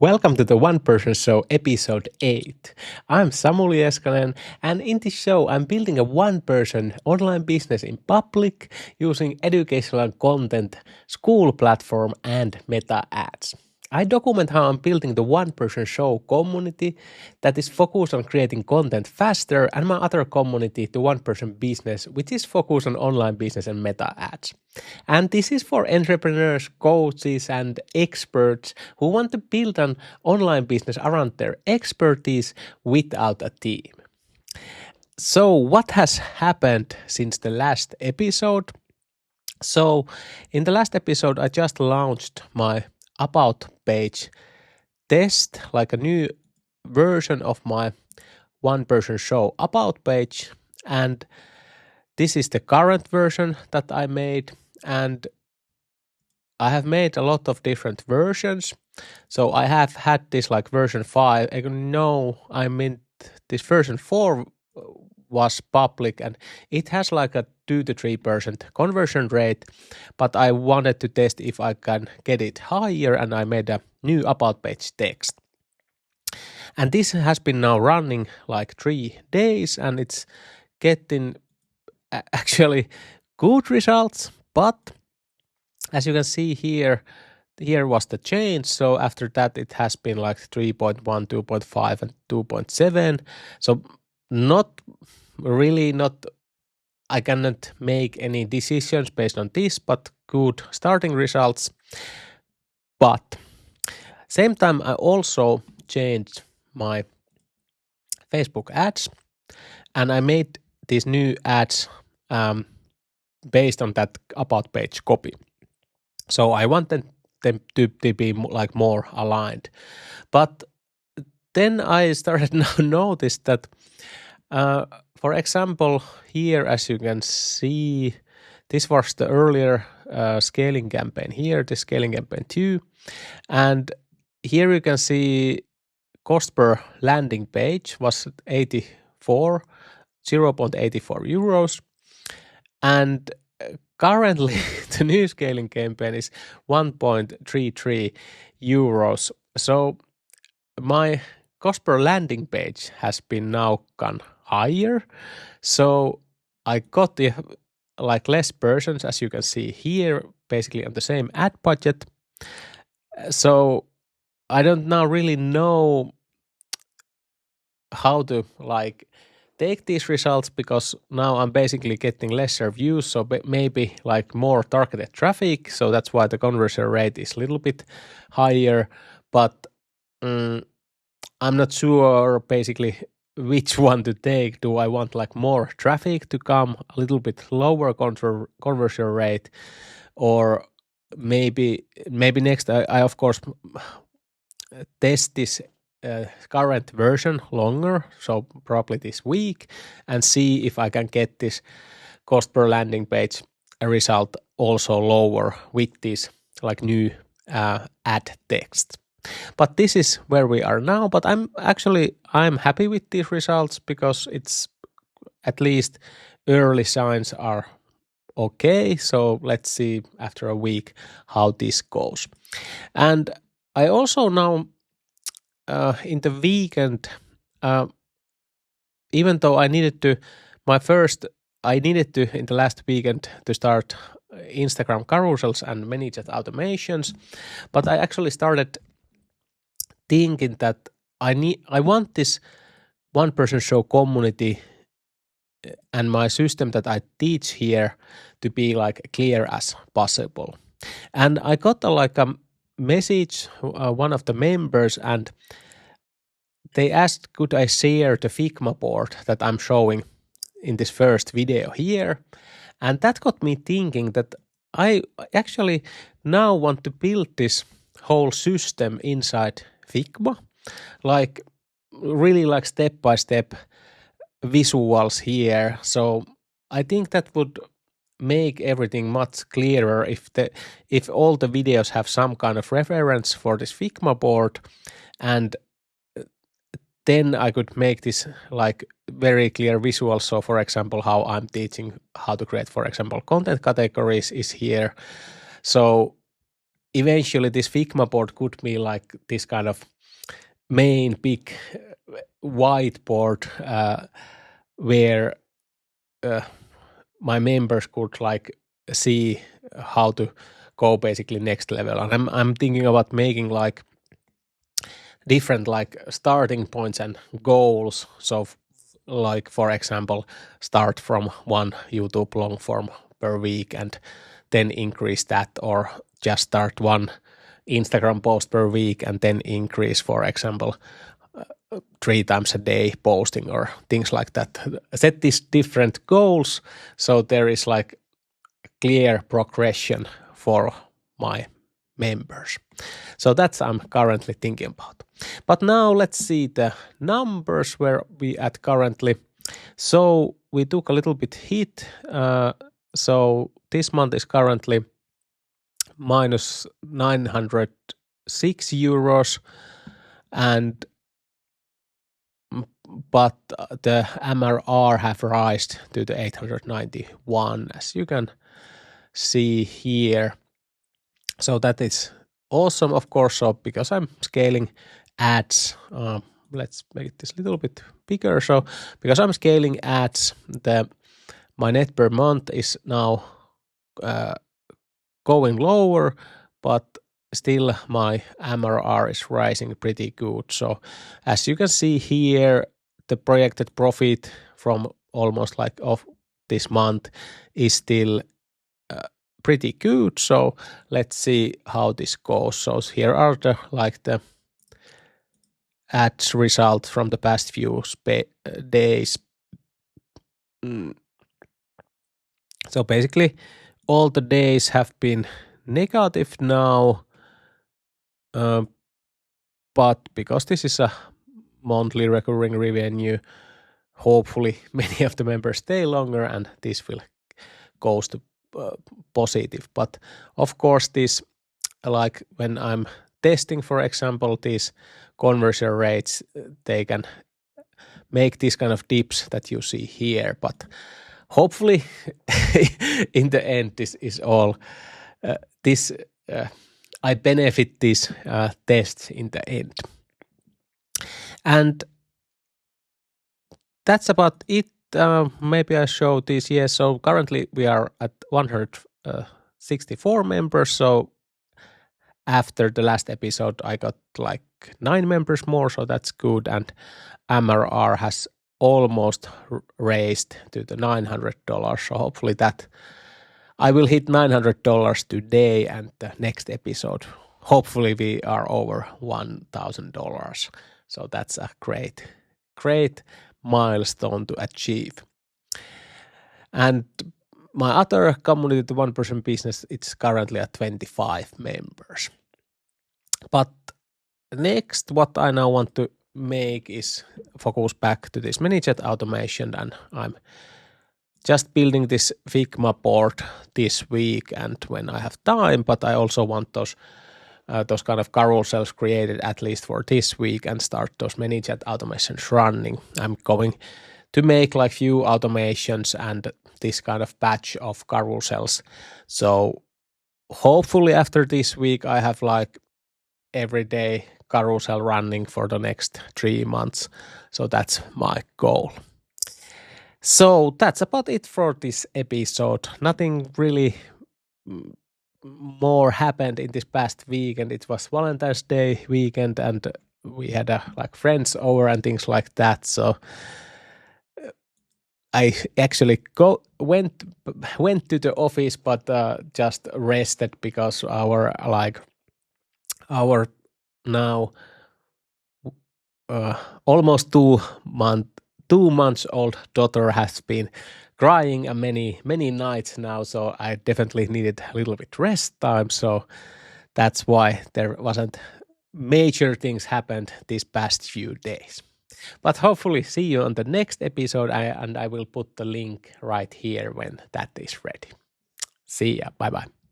Welcome to the One Person Show episode 8. I'm Samuli Eskalen, and in this show I'm building a one-person online business in public using educational content, school platform and meta ads. I document how I'm building the one-person show community that is focused on creating content faster, and my other community, the one-person business, which is focused on online business and meta ads. And this is for entrepreneurs, coaches, and experts who want to build an online business around their expertise without a team. So, what has happened since the last episode? So, in the last episode, I just launched my About Page test, like a new version of my one person show About Page. And this is the current version that I made. And I have made a lot of different versions. So I have had this like version 5. I mean this version 4 was public and it has like a 2 to 3% conversion rate, but I wanted to test if I can get it higher, and I made a new About Page text. And this has been now running like 3 days and it's getting actually good results, but as you can see here was the change. So after that, it has been like 3.1, 2.5, and 2.7. So I cannot make any decisions based on this, but good starting results. But same time, I also changed my Facebook ads, and I made these new ads based on that About Page copy. So I wanted them to be like more aligned. But then I started to notice that, for example, here, as you can see, this was the earlier scaling campaign here, the scaling campaign 2. And here you can see cost per landing page was 0.84 euros. And currently, the new scaling campaign is 1.33 euros. So my cost per landing page has been now gone higher. So I got the like less persons, as you can see here, basically on the same ad budget. So I don't now really know how to like take these results, because now I'm basically getting lesser views, so maybe like more targeted traffic, so that's why the conversion rate is a little bit higher, but I'm not sure basically which one to take. Do I want like more traffic to come, a little bit lower conversion rate, or maybe next I of course test this current version longer, so probably this week, and see if I can get this cost per landing page result also lower with this like new ad text. But this is where we are now. But I'm happy with these results, because it's at least early signs are okay. So let's see after a week how this goes. And I also now in the weekend, even though I needed to in the last weekend to start Instagram carousels and ManyChat automations, but I actually started thinking that I want this one person show community and my system that I teach here to be like clear as possible. And I got a message, one of the members, and they asked, could I share the Figma board that I'm showing in this first video here? And that got me thinking that I actually now want to build this whole system inside Figma, like really like step-by-step visuals here. So I think that would make everything much clearer if all the videos have some kind of reference for this Figma board, and then I could make this like very clear visual. So for example, how I'm teaching how to create, for example, content categories is here. So eventually this Figma board could be like this kind of main big whiteboard where my members could like see how to go basically next level. And I'm thinking about making like different like starting points and goals. So like for example, start from one YouTube long form per week and then increase that, or just start one Instagram post per week and then increase, for example, 3 times a day posting or things like that. Set these different goals so there is like clear progression for my members. So that's I'm currently thinking about. But now let's see the numbers where we at currently. So we took a little bit hit. So this month is currently minus 906 euros, and but the MRR have rised to the 891, as you can see here. So that is awesome, of course. So because I'm scaling ads, let's make this a little bit bigger. So because I'm scaling ads, my net per month is now going lower, but still my MRR is rising pretty good. So as you can see here, the projected profit from almost like of this month is still pretty good. So let's see how this goes. So here are the ads results from the past few days. So basically all the days have been negative now, but because this is a monthly recurring revenue, hopefully many of the members stay longer and this will goes to positive. But of course this, like when I'm testing, for example, these conversion rates, they can make these kind of dips that you see here, but hopefully in the end this is all I benefit this test in the end. And that's about it. Maybe I show this. Yes, so currently we are at 164 members. So after the last episode, I got like 9 members more, so that's good. And MRR has almost raised to the $900. So hopefully that I will hit $900 today, and the next episode, hopefully we are over $1,000. So that's a great milestone to achieve. And my other community, the 1% business, it's currently at 25 members. But next, what I now want to make is focus back to this ManyChat automation, and I'm just building this Figma board this week and when I have time, but I also want those kind of carousels created at least for this week and start those ManyChat automations running. I'm going to make like few automations and this kind of batch of carousels. So hopefully after this week I have like everyday carousel running for the next 3 months. So that's my goal. So that's about it for this episode. Nothing really more happened in this past week, and it was Valentine's Day weekend and we had like friends over and things like that. So I actually went to the office, but just rested because our now almost 2 months old daughter has been crying many nights now, so I definitely needed a little bit rest time. So that's why there wasn't major things happened these past few days. But hopefully see you on the next episode, and I will put the link right here when that is ready. See ya. Bye bye.